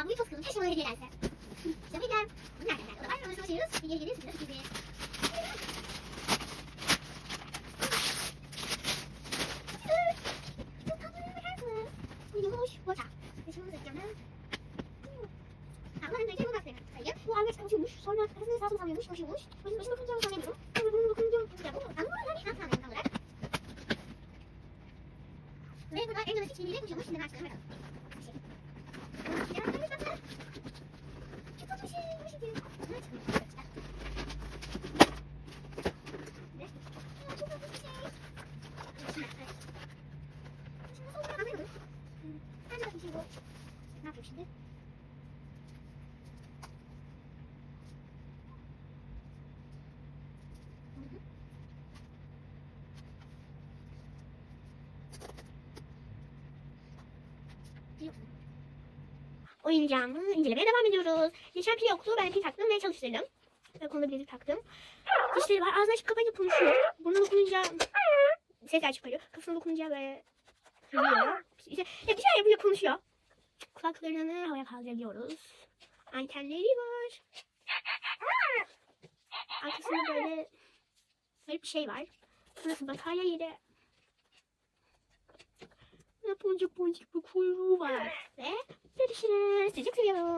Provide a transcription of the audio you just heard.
Tamam bu çok sıkıldım. Keşke bana hediye gelse. İşte hediyem. Bu nereden geldi? O da var. Ama çalışıyoruz. Bir geri geliyor. Size sürpriz. Çok tatlı bir bakar mısınız? Uyumuş. Boça. Yaşamını söyleyeceğim ben. Bunların önce bu gazeteleri sayayım. Bu almak için uçuyormuş. Sonra kafasını sağ sola sallıyormuş. Koşuyormuş. Başına bakınca onu sanmıyorum. Sonra bunu bakınca ya bu. Ama bu arada bir hat sanmıyorum tam olarak. Ve burada en önemli çiğniyle koşuyormuş. Şimdi ben çıkarım bakalım. Ya bakın bakın. Çok tatlı bir şey. Bu şekilde. Ne çıkıyor? Ne? Ya çok tatlı bir şey. Şimdi evet. Şimdi nasıl olduğunu anlayamadım. Bence bakın şimdi bu. Ne yapayım şimdi? Oyuncağımı incelemeye devam ediyoruz. Geçen pil yoktu. Ben pil taktım ve çalıştırdım. Ve koluna bilezik taktım. Dişleri var. Ağzını açıp kapayınca konuşuyor. Burnuna dokununca sesler çıkarıyor. Kafasına dokununca böyle hırlıyor. İşte hep bir şey yapıyor, konuşuyor. Kulaklarını havaya kaldırabiliyoruz. Antenleri var. Arkasında böyle garip bir şey var. Burası batarya yeri. Boncuk boncuk bir kuyruğu var. Ve görüşürüz. Sizi çok seviyorum.